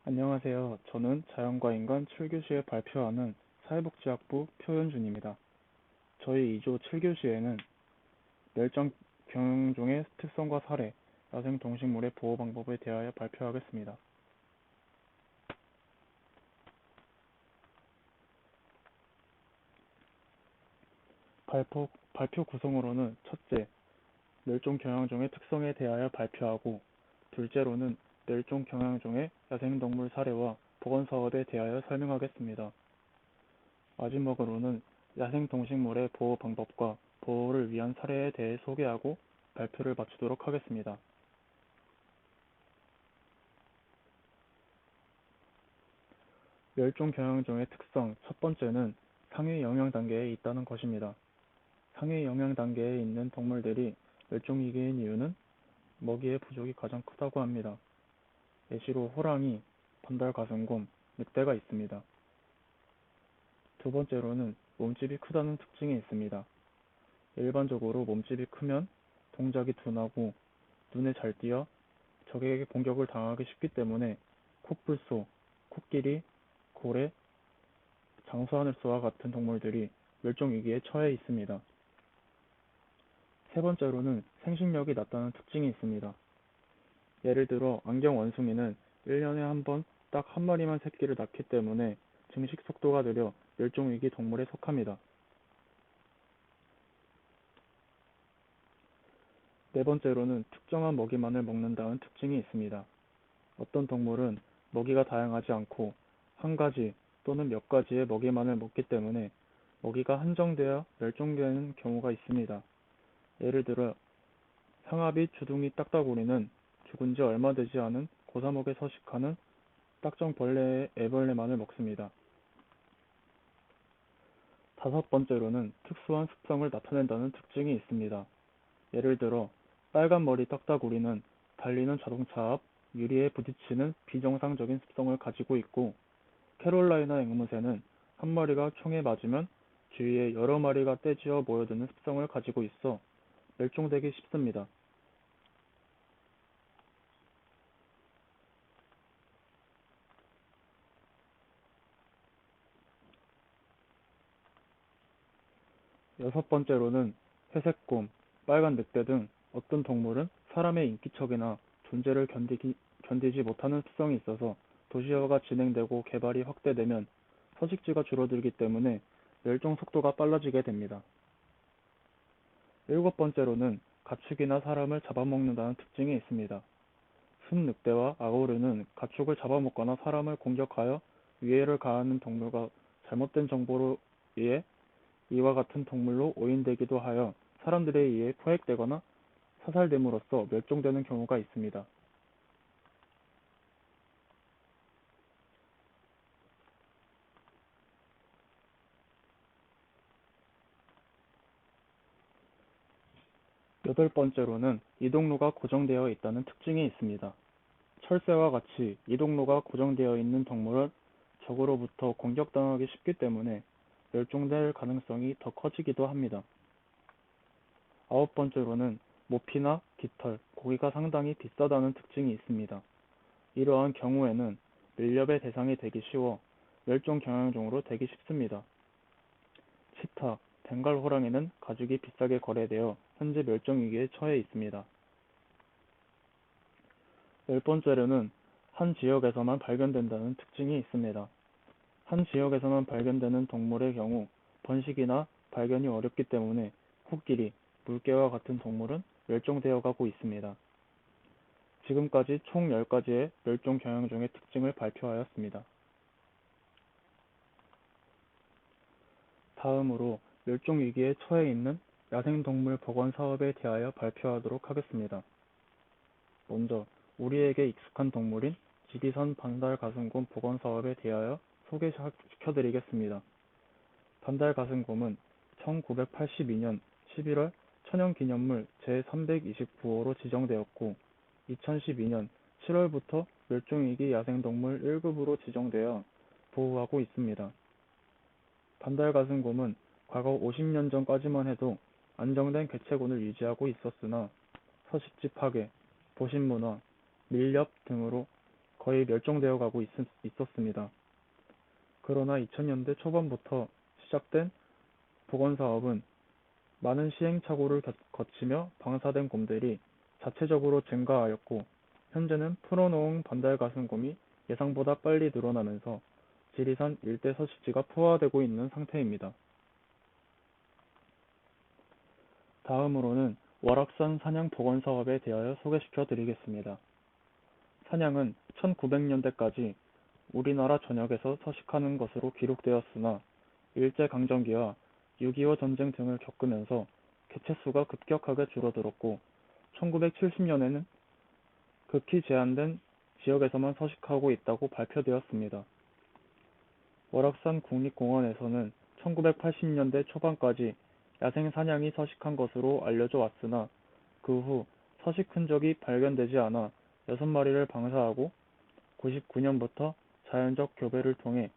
안녕하세요. 저는 자연과 인간 7교시에 발표하는 사회복지학부 표현준입니다. 저희 2조 7교시에는 멸종 경영종의 특성과 사례, 야생 동식물의 보호 방법에 대하여 발표하겠습니다. 발표 구성으로는 첫째, 멸종 경영종의 특성에 대하여 발표하고, 둘째로는 멸종 경영종의 야생동물 사례와 보건 사업에 대하여 설명하겠습니다. 마지막으로는 야생동식물의 보호 방법과 보호를 위한 사례에 대해 소개하고 발표를 마치도록 하겠습니다. 멸종 경영종의 특성 첫 번째는 상위 영향 단계에 있다는 것입니다. 상위 영향 단계에 있는 동물들이 멸종 위기인 이유는 먹이의 부족이 가장 크다고 합니다. 예시로 호랑이, 반달가슴곰, 늑대가 있습니다. 두 번째로는 몸집이 크다는 특징이 있습니다. 일반적으로 몸집이 크면 동작이 둔하고 눈에 잘 띄어 적에게 공격을 당하기 쉽기 때문에 코뿔소, 코끼리, 고래, 장수하늘소와 같은 동물들이 멸종위기에 처해 있습니다. 세 번째로는 생식력이 낮다는 특징이 있습니다. 예를 들어 안경원숭이는 1년에 한 번 딱 한 마리만 새끼를 낳기 때문에 증식 속도가 느려 멸종위기 동물에 속합니다. 네 번째로는 특정한 먹이만을 먹는다는 특징이 있습니다. 어떤 동물은 먹이가 다양하지 않고 한 가지 또는 몇 가지의 먹이만을 먹기 때문에 먹이가 한정되어 멸종되는 경우가 있습니다. 예를 들어 상아빛 주둥이 딱따구리는 죽은 지 얼마 되지 않은 고사목에 서식하는 딱정벌레의 애벌레만을 먹습니다. 다섯 번째로는 특수한 습성을 나타낸다는 특징이 있습니다. 예를 들어 빨간 머리 딱따구리는 달리는 자동차 앞 유리에 부딪히는 비정상적인 습성을 가지고 있고, 캐롤라이나 앵무새는 한 마리가 총에 맞으면 주위에 여러 마리가 떼지어 모여드는 습성을 가지고 있어 멸종되기 쉽습니다. 여섯 번째로는 회색곰, 빨간 늑대 등 어떤 동물은 사람의 인기척이나 존재를 견디지 못하는 습성이 있어서 도시화가 진행되고 개발이 확대되면 서식지가 줄어들기 때문에 멸종 속도가 빨라지게 됩니다. 일곱 번째로는 가축이나 사람을 잡아먹는다는 특징이 있습니다. 순늑대와 아우르는 가축을 잡아먹거나 사람을 공격하여 위해를 가하는 동물과 잘못된 정보로 의해 이와 같은 동물로 오인되기도 하여 사람들에 의해 포획되거나 사살됨으로써 멸종되는 경우가 있습니다. 여덟 번째로는 이동로가 고정되어 있다는 특징이 있습니다. 철새와 같이 이동로가 고정되어 있는 동물은 적으로부터 공격당하기 쉽기 때문에 멸종될 가능성이 더 커지기도 합니다. 아홉 번째로는 모피나 깃털, 고기가 상당히 비싸다는 특징이 있습니다. 이러한 경우에는 밀렵의 대상이 되기 쉬워 멸종 경향종으로 되기 쉽습니다. 치타, 벵갈 호랑이는 가죽이 비싸게 거래되어 현재 멸종 위기에 처해 있습니다. 열 번째로는 한 지역에서만 발견된다는 특징이 있습니다. 한 지역에서만 발견되는 동물의 경우 번식이나 발견이 어렵기 때문에 코끼리, 물개와 같은 동물은 멸종되어 가고 있습니다. 지금까지 총 10가지의 멸종 경향종의 특징을 발표하였습니다. 다음으로 멸종 위기에 처해 있는 야생동물 보건 사업에 대하여 발표하도록 하겠습니다. 먼저 우리에게 익숙한 동물인 지리산 반달가슴곰 보건 사업에 대하여 소개시켜드리겠습니다. 반달가슴곰은 1982년 11월 천연기념물 제329호로 지정되었고 2012년 7월부터 멸종위기 야생동물 1급으로 지정되어 보호하고 있습니다. 반달가슴곰은 과거 50년 전까지만 해도 안정된 개체군을 유지하고 있었으나 서식지 파괴, 보신문화, 밀렵 등으로 거의 멸종되어 가고 있었습니다. 그러나 2000년대 초반부터 시작된 복원사업은 많은 시행착오를 거치며 방사된 곰들이 자체적으로 증가하였고, 현재는 풀어놓은 반달가슴곰이 예상보다 빨리 늘어나면서 지리산 일대 서식지가 포화되고 있는 상태입니다. 다음으로는 월악산 사냥 복원 사업에 대하여 소개시켜 드리겠습니다. 사냥은 1900년대까지 우리나라 전역에서 서식하는 것으로 기록되었으나 일제강점기와 6.25 전쟁 등을 겪으면서 개체수가 급격하게 줄어들었고 1970년에는 극히 제한된 지역에서만 서식하고 있다고 발표되었습니다. 월악산 국립공원에서는 1980년대 초반까지 야생 사냥이 서식한 것으로 알려져 왔으나 그 후 서식 흔적이 발견되지 않아 6마리를 방사하고 99년부터 자연적 교배를 통해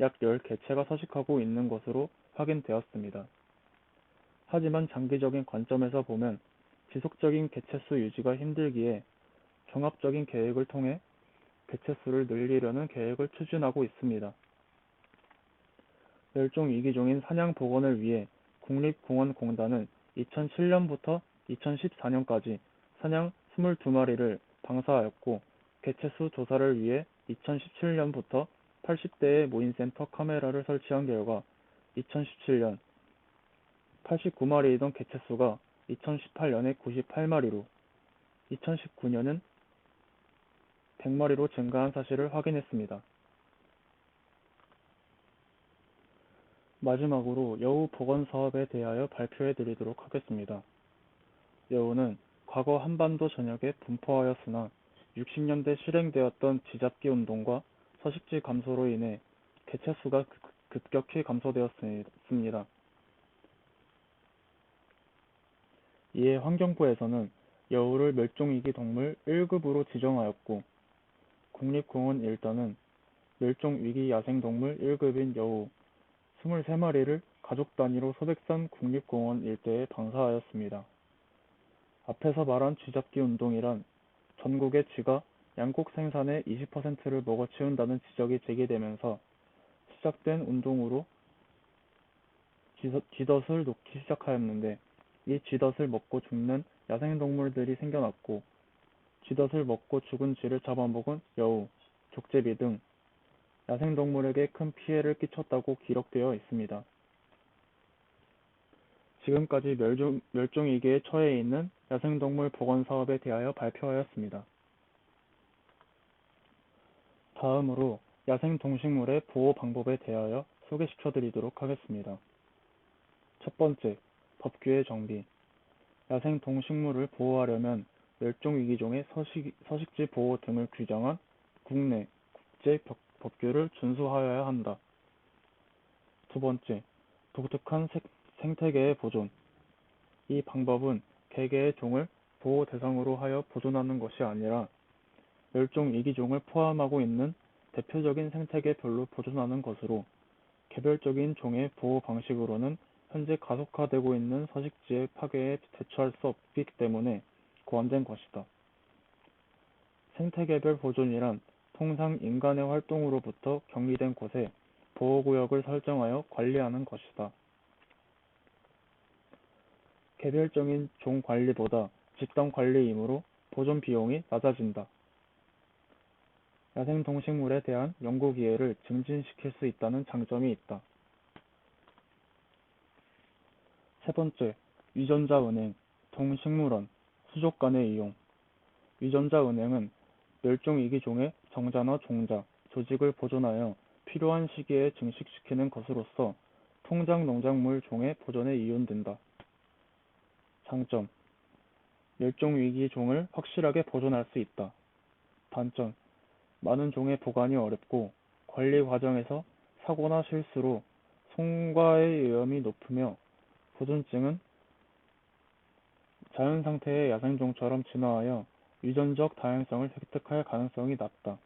약 10개체가 서식하고 있는 것으로 확인되었습니다. 하지만 장기적인 관점에서 보면 지속적인 개체수 유지가 힘들기에 종합적인 계획을 통해 개체수를 늘리려는 계획을 추진하고 있습니다. 멸종위기종인 사냥 복원을 위해 국립공원공단은 2007년부터 2014년까지 사냥 22마리를 방사하였고, 개체수 조사를 위해 2017년부터 80대의 모인센터 카메라를 설치한 결과 2017년 89마리이던 개체수가 2018년에 98마리로 2019년은 100마리로 증가한 사실을 확인했습니다. 마지막으로 여우 복원 사업에 대하여 발표해 드리도록 하겠습니다. 여우는 과거 한반도 전역에 분포하였으나 60년대 실행되었던 쥐잡기 운동과 서식지 감소로 인해 개체수가 급격히 감소되었습니다. 이에 환경부에서는 여우를 멸종위기 동물 1급으로 지정하였고, 국립공원 일단은 멸종위기 야생동물 1급인 여우 23마리를 가족 단위로 소백산 국립공원 일대에 방사하였습니다. 앞에서 말한 쥐잡기 운동이란 전국의 쥐가 양곡 생산의 20%를 먹어치운다는 지적이 제기되면서 시작된 운동으로 쥐덫을 놓기 시작하였는데, 이 쥐덫을 먹고 죽는 야생동물들이 생겨났고, 쥐덫을 먹고 죽은 쥐를 잡아먹은 여우, 족제비 등 야생동물에게 큰 피해를 끼쳤다고 기록되어 있습니다. 지금까지 멸종위기에 처해 있는 야생동물 복원 사업에 대하여 발표하였습니다. 다음으로 야생동식물의 보호 방법에 대하여 소개시켜 드리도록 하겠습니다. 첫 번째, 법규의 정비. 야생동식물을 보호하려면 멸종위기종의 서식지 보호 등을 규정한 국내, 국제 법규를 준수하여야 한다. 두 번째, 독특한 생태계의 보존. 이 방법은 개개의 종을 보호 대상으로 하여 보존하는 것이 아니라 멸종위기종을 포함하고 있는 대표적인 생태계별로 보존하는 것으로, 개별적인 종의 보호 방식으로는 현재 가속화되고 있는 서식지의 파괴에 대처할 수 없기 때문에 고안된 것이다. 생태계별 보존이란 통상 인간의 활동으로부터 격리된 곳에 보호구역을 설정하여 관리하는 것이다. 개별적인 종 관리보다 집단 관리이므로 보존 비용이 낮아진다. 야생동식물에 대한 연구 기회를 증진시킬 수 있다는 장점이 있다. 세 번째, 유전자 은행, 동식물원, 수족 간의 이용. 유전자 은행은 멸종위기종의 정자나 종자, 조직을 보존하여 필요한 시기에 증식시키는 것으로서 통장 농작물 종의 보존에 이용된다. 장점, 멸종위기 종을 확실하게 보존할 수 있다. 단점, 많은 종의 보관이 어렵고 관리 과정에서 사고나 실수로 손과의 위험이 높으며, 보존증은 자연 상태의 야생종처럼 진화하여 유전적 다양성을 획득할 가능성이 낮다.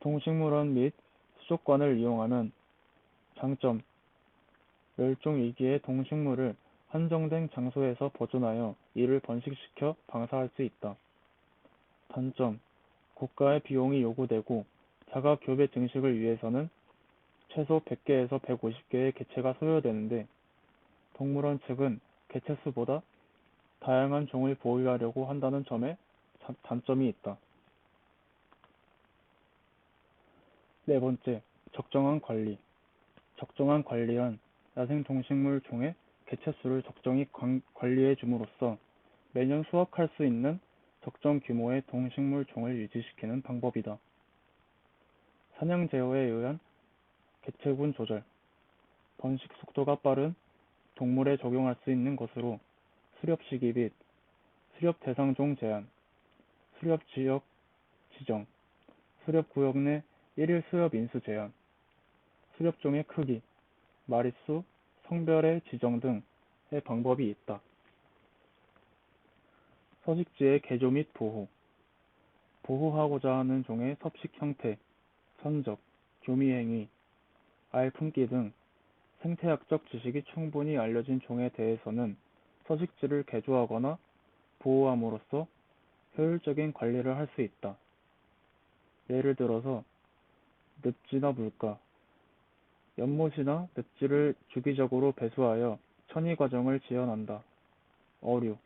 동식물원 및 수족관을 이용하면 장점, 멸종위기의 동식물을 한정된 장소에서 보존하여 이를 번식시켜 방사할 수 있다. 단점, 고가의 비용이 요구되고 자가 교배 증식을 위해서는 최소 100개에서 150개의 개체가 소요되는데 동물원 측은 개체 수보다 다양한 종을 보유하려고 한다는 점에 단점이 있다. 네 번째, 적정한 관리. 적정한 관리란 야생동식물 종의 개체수를 적정히 관리해 줌으로써 매년 수확할 수 있는 적정 규모의 동식물 종을 유지시키는 방법이다. 사냥 제어에 의한 개체군 조절. 번식 속도가 빠른 동물에 적용할 수 있는 것으로 수렵 시기 및 수렵 대상 종 제한, 수렵 지역 지정, 수렵 구역 내 일일 수렵 인수 제한, 수렵 종의 크기, 마리수, 성별의 지정 등의 방법이 있다. 서식지의 개조 및 보호. 보호하고자 하는 종의 섭식 형태, 선적, 교미 행위, 알 품기 등 생태학적 지식이 충분히 알려진 종에 대해서는 서식지를 개조하거나 보호함으로써 효율적인 관리를 할 수 있다. 예를 들어서 늪지나 물가, 연못이나 늪지를 주기적으로 배수하여 천이 과정을 지연한다. 어류,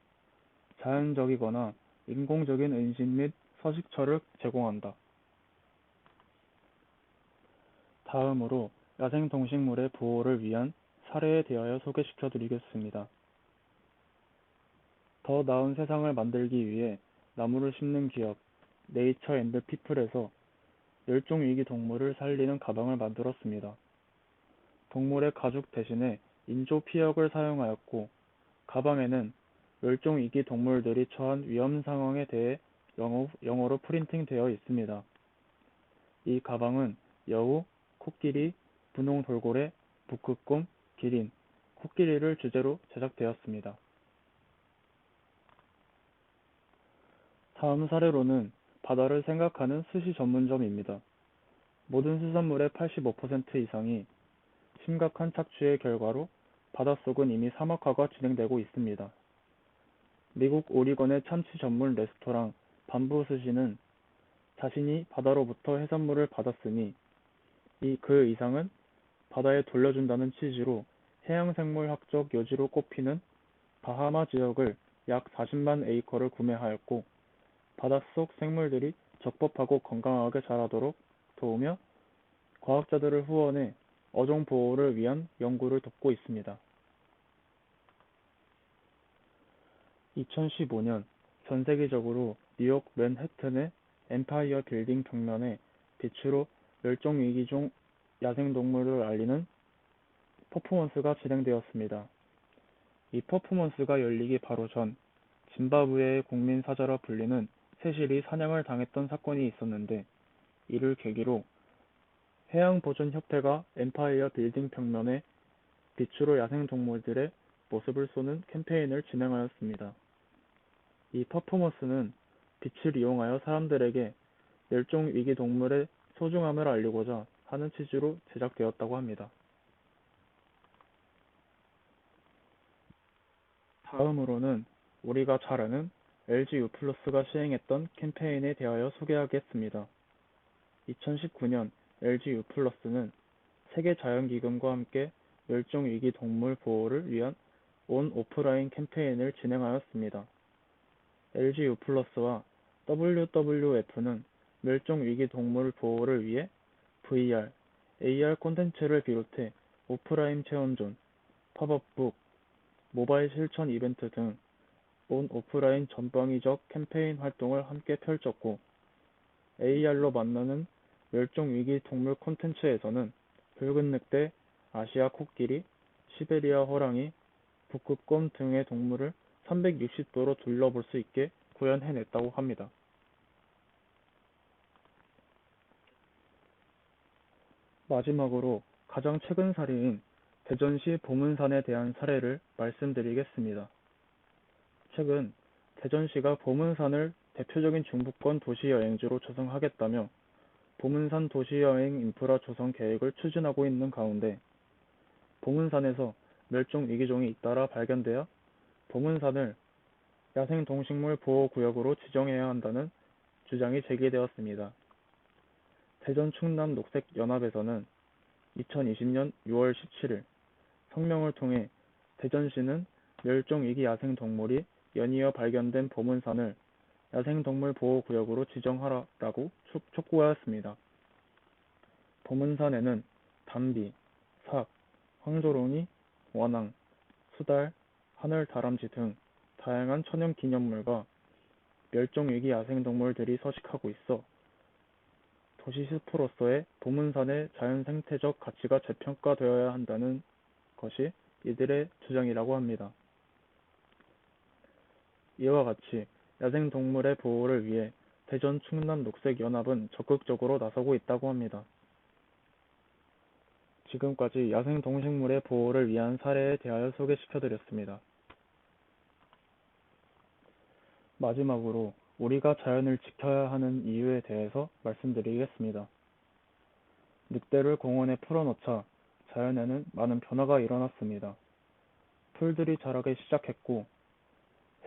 자연적이거나 인공적인 은신 및 서식처를 제공한다. 다음으로 야생동식물의 보호를 위한 사례에 대하여 소개시켜 드리겠습니다. 더 나은 세상을 만들기 위해 나무를 심는 기업 네이처 앤드 피플에서 멸종위기 동물을 살리는 가방을 만들었습니다. 동물의 가죽 대신에 인조 피혁을 사용하였고 가방에는 멸종위기 동물들이 처한 위험 상황에 대해 영어로 프린팅되어 있습니다. 이 가방은 여우, 코끼리, 분홍 돌고래, 북극곰, 기린, 코끼리를 주제로 제작되었습니다. 다음 사례로는 바다를 생각하는 스시 전문점입니다. 모든 수산물의 85% 이상이 심각한 착취의 결과로 바닷속은 이미 사막화가 진행되고 있습니다. 미국 오리건의 참치 전문 레스토랑 밤부 스시는 자신이 바다로부터 해산물을 받았으니 그 이상은 바다에 돌려준다는 취지로 해양생물학적 요지로 꼽히는 바하마 지역을 약 40만 에이커를 구매하였고 바닷속 생물들이 적법하고 건강하게 자라도록 도우며 과학자들을 후원해 어종 보호를 위한 연구를 돕고 있습니다. 2015년 전 세계적으로 뉴욕 맨해튼의 엠파이어 빌딩 벽면에 빛으로 멸종위기종 야생동물을 알리는 퍼포먼스가 진행되었습니다. 이 퍼포먼스가 열리기 바로 전 짐바브웨의 국민 사자라 불리는 새실이 사냥을 당했던 사건이 있었는데 이를 계기로 해양보존협회가 엠파이어 빌딩 벽면에 빛으로 야생동물들의 모습을 쏘는 캠페인을 진행하였습니다. 이 퍼포먼스는 빛을 이용하여 사람들에게 멸종위기 동물의 소중함을 알리고자 하는 취지로 제작되었다고 합니다. 다음으로는 우리가 잘 아는 LG U+가 시행했던 캠페인에 대하여 소개하겠습니다. 2019년 LG U+는 세계자연기금과 함께 멸종위기 동물 보호를 위한 온 오프라인 캠페인을 진행하였습니다. LG U+와 WWF는 멸종위기 동물 보호를 위해 VR, AR 콘텐츠를 비롯해 오프라인 체험존, 팝업북, 모바일 실천 이벤트 등 온 오프라인 전방위적 캠페인 활동을 함께 펼쳤고 AR로 만나는 멸종위기 동물 콘텐츠에서는 붉은 늑대, 아시아 코끼리, 시베리아 호랑이, 북극곰 등의 동물을 360도로 둘러볼 수 있게 구현해냈다고 합니다. 마지막으로 가장 최근 사례인 대전시 보문산에 대한 사례를 말씀드리겠습니다. 최근 대전시가 보문산을 대표적인 중부권 도시여행지로 조성하겠다며 보문산 도시여행 인프라 조성 계획을 추진하고 있는 가운데 보문산에서 멸종위기종이 잇따라 발견되어 보문산을 야생동식물 보호구역으로 지정해야 한다는 주장이 제기되었습니다. 대전 충남 녹색연합에서는 2020년 6월 17일 성명을 통해 대전시는 멸종위기 야생동물이 연이어 발견된 보문산을 야생동물 보호구역으로 지정하라고 촉구하였습니다. 보문산에는 담비, 삭, 황조롱이, 원앙, 수달, 하늘다람쥐 등 다양한 천연기념물과 멸종위기 야생동물들이 서식하고 있어 도시숲으로서의 보문산의 자연생태적 가치가 재평가되어야 한다는 것이 이들의 주장이라고 합니다. 이와 같이 야생동물의 보호를 위해 대전 충남 녹색연합은 적극적으로 나서고 있다고 합니다. 지금까지 야생동식물의 보호를 위한 사례에 대하여 소개시켜드렸습니다. 마지막으로 우리가 자연을 지켜야 하는 이유에 대해서 말씀드리겠습니다. 늑대를 공원에 풀어놓자 자연에는 많은 변화가 일어났습니다. 풀들이 자라기 시작했고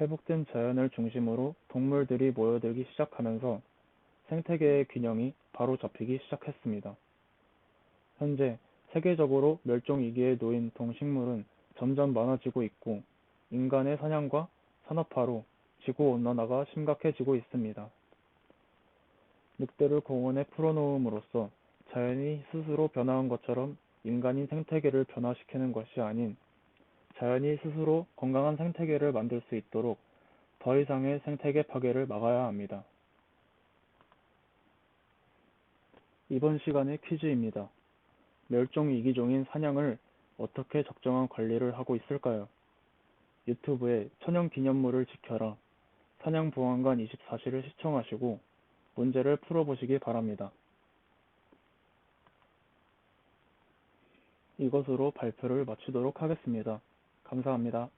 회복된 자연을 중심으로 동물들이 모여들기 시작하면서 생태계의 균형이 바로 잡히기 시작했습니다. 현재 세계적으로 멸종 위기에 놓인 동식물은 점점 많아지고 있고 인간의 사냥과 산업화로 지구온난화가 심각해지고 있습니다. 늑대를 공원에 풀어놓음으로써 자연이 스스로 변화한 것처럼 인간이 생태계를 변화시키는 것이 아닌 자연이 스스로 건강한 생태계를 만들 수 있도록 더 이상의 생태계 파괴를 막아야 합니다. 이번 시간의 퀴즈입니다. 멸종위기종인 사냥을 어떻게 적정한 관리를 하고 있을까요? 유튜브에 천연기념물을 지켜라 사냥보안관 24시를 시청하시고 문제를 풀어보시기 바랍니다. 이것으로 발표를 마치도록 하겠습니다. 감사합니다.